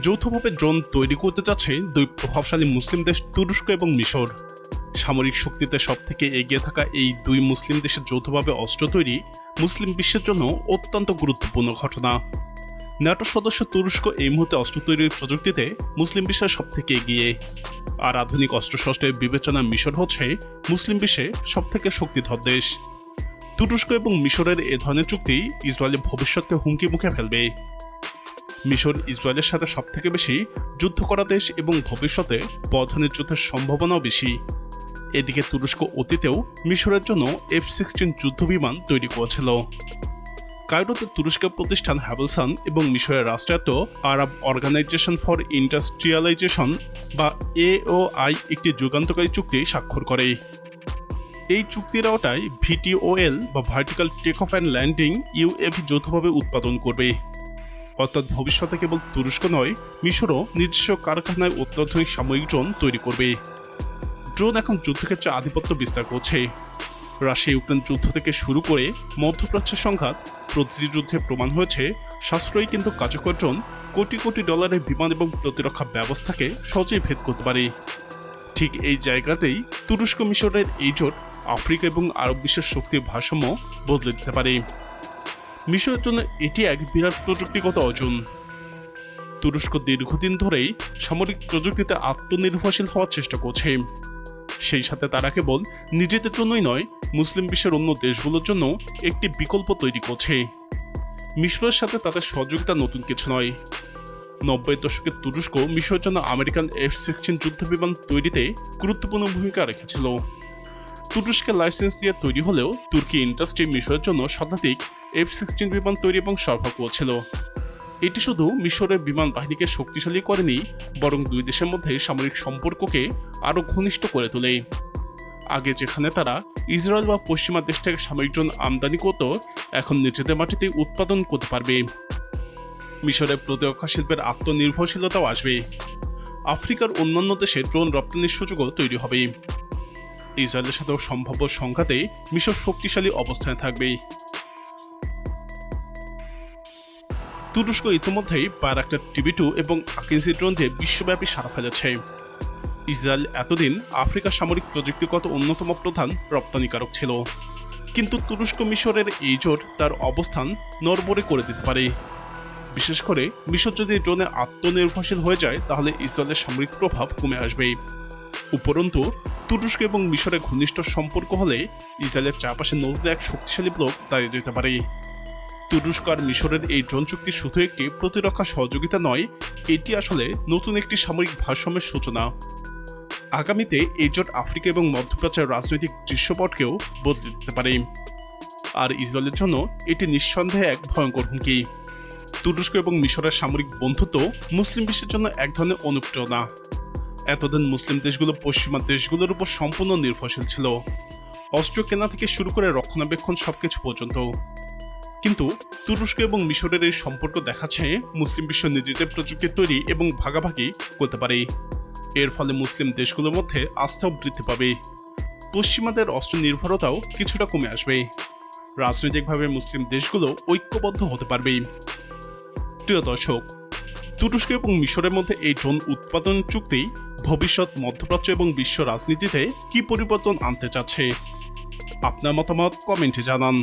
যৌথভাবে ড্রোন তৈরি করতে যাচ্ছে দুই প্রভাবশালী মুসলিম দেশ তুরস্ক এবং মিশর। সামরিক শক্তিতে সবথেকে এগিয়ে থাকা এই দুই মুসলিম দেশের যৌথভাবে অস্ত্র তৈরি মুসলিম বিশ্বের জন্য অত্যন্ত গুরুত্বপূর্ণ ঘটনা। ন্যাটো সদস্য তুরস্ক এই মুহূর্তে অস্ত্র তৈরির প্রযুক্তিতে মুসলিম বিশ্বের সবথেকে এগিয়ে, আর আধুনিক অস্ত্রশস্ত্রের বিবেচনায় মিশর হচ্ছে মুসলিম বিশ্বে সবথেকে শক্তিধর দেশ। তুরস্ক এবং মিশরের এ ধরনের চুক্তি ইসরায়েলের ভবিষ্যৎকে হুমকি মুখে ফেলবে। মিশর ইসরায়েলের সাথে সবথেকে বেশি যুদ্ধ করা দেশ এবং ভবিষ্যতে বড় যুদ্ধের সম্ভাবনাও বেশি। এদিকে তুরস্ক অতীতেও মিশরের জন্য F-16 যুদ্ধবিমান তৈরি করেছিল। কায়রোতে তুরস্কের প্রতিষ্ঠান হ্যাভেলসান এবং মিশরের রাষ্ট্রায়ত্ত আরব অর্গানাইজেশন ফর ইন্ডাস্ট্রিয়ালাইজেশন বা AOI একটি যুগান্তকারী চুক্তি স্বাক্ষর করে। এই চুক্তির আওতায় VTOL বা vertical takeoff and landing UAV যৌথভাবে উৎপাদন করবে। অর্থাৎ ভবিষ্যতে কেবল তুরস্ক নয়, মিশরও নিজস্ব কারখানায় অত্যাধুনিক সামরিক ড্রোন তৈরি করবে। ড্রোন এখন যুদ্ধক্ষেত্রে আধিপত্য বিস্তার করছে। রাশিয়া ইউক্রেন যুদ্ধ থেকে শুরু করে মধ্যপ্রাচ্যের সংঘাত, প্রতিটি যুদ্ধে প্রমাণ হয়েছে সাশ্রয়ী কিন্তু কার্যকর ড্রোন কোটি কোটি ডলারের বিমান এবং প্রতিরক্ষা ব্যবস্থাকে সহজেই ভেদ করতে পারে। ঠিক এই জায়গাতেই তুরস্ক মিশরের এই জোট আফ্রিকা এবং আরব বিশ্বের শক্তির ভারসাম্য বদলে দিতে পারে। মিশরের জন্য এটি এক বিরাট প্রযুক্তিগত অর্জন। তুরস্ক দীর্ঘদিন ধরেই সামরিক প্রযুক্তিতে আত্মনির্ভরশীল হওয়ার চেষ্টা করছে। সেই সাথে তারা কেবল নিজেদের জন্যই নয়, মুসলিম বিশ্বের অন্য দেশগুলোর জন্য একটি বিকল্প তৈরি করছে। মিশরের সাথে তাদের সহযোগিতা নতুন কিছু নয়। 90 দশকে তুরস্ক মিশরের জন্য আমেরিকান F-16 যুদ্ধবিমান তৈরিতে গুরুত্বপূর্ণ ভূমিকা রেখেছিল। তুরস্কের লাইসেন্স দিয়ে তৈরি হলেও তুর্কি ইন্ডাস্ট্রি মিশরের জন্য শতাধিক F-16 বিমান তৈরি এবং সরবরাহ করেছিল। এটি শুধু মিশরের বিমান বাহিনীকে শক্তিশালী করেনি, বরং দুই দেশের মধ্যে সামরিক সম্পর্ককে আরও ঘনিষ্ঠ করে তোলে। আগে যেখানে তারা ইসরায়েল বা পশ্চিমা দেশ থেকে সামরিক ড্রোন আমদানি করত, এখন নিজেদের মাটিতে উৎপাদন করতে পারবে। মিশরের প্রতিরক্ষা শিল্পের আত্মনির্ভরশীলতাও আসবে। আফ্রিকার অন্যান্য দেশে ড্রোন রপ্তানির সুযোগও তৈরি হবে। ইসরায়েলের সাথেও সম্ভাব্য সংঘাতে মিশর শক্তিশালী অবস্থানে থাকবে। তুরস্ক ইতিমধ্যেই বায়রাক্টার TB2 এবং আকিনজি ড্রোন দিয়ে বিশ্বব্যাপী সাড়া ফেলেছে। ইসরায়েল এতদিন আফ্রিকার সামরিক প্রযুক্তিগত অন্যতম প্রধান রপ্তানিকারক ছিল, কিন্তু তুরস্ক মিশরের এই জোট তার অবস্থান নড়বড়ে করে দিতে পারে। বিশেষ করে মিশর যদি ড্রোনে আত্মনির্ভরশীল হয়ে যায়, তাহলে ইসরায়েলের সামরিক প্রভাব কমে আসবে। উপরন্তু তুরস্ক এবং মিশরের ঘনিষ্ঠ সম্পর্ক হলে ইসরায়েলের চারপাশে নতুন এক শক্তিশালী ব্লক দাঁড়িয়ে যেতে পারে। তুরস্ক আর মিশরের এই ড্রোন চুক্তি শুধু একটি প্রতিরক্ষা সহযোগিতা নয়, এটি আসলে নতুন একটি সামরিক ভারসাম্যের সূচনা। আগামীতে এই জোট আফ্রিকা এবং মধ্যপ্রাচ্যের রাজনৈতিক দৃশ্যপটকেও বদলে দিতে পারে। আর ইসরায়েলের জন্য এটি নিঃসন্দেহে এক ভয়ঙ্কর হুমকি। তুরস্ক এবং মিশরের সামরিক বন্ধুত্ব মুসলিম বিশ্বের জন্য এক ধরনের অনুপ্রেরণা। এতদিন মুসলিম দেশগুলো পশ্চিমা দেশগুলোর উপর সম্পূর্ণ নির্ভরশীল ছিল, অস্ত্র কেনা থেকে শুরু করে রক্ষণাবেক্ষণ সবকিছু পর্যন্ত। কিন্তু তুরস্ক এবং মিশরের এই সম্পর্ক দেখাচ্ছে মুসলিম বিশ্ব নিজেদের প্রযুক্তি তৈরি এবং ভাগাভাগি করতে পারে। এর ফলে মুসলিম দেশগুলোর মধ্যে আস্থাও বৃদ্ধি পাবে, পশ্চিমাদের অস্ত্র নির্ভরতাও কিছুটা কমে আসবে, রাজনৈতিকভাবে মুসলিম দেশগুলো ঐক্যবদ্ধ হতে পারবে। প্রিয় দর্শক, তুরস্ক এবং মিশরের মধ্যে এই ড্রোন উৎপাদন চুক্তি ভবিষ্যৎ মধ্যপ্রাচ্য এবং বিশ্ব রাজনীতিতে কি পরিবর্তন আনতে চাচ্ছে? আপনার মতামত কমেন্টে জানান।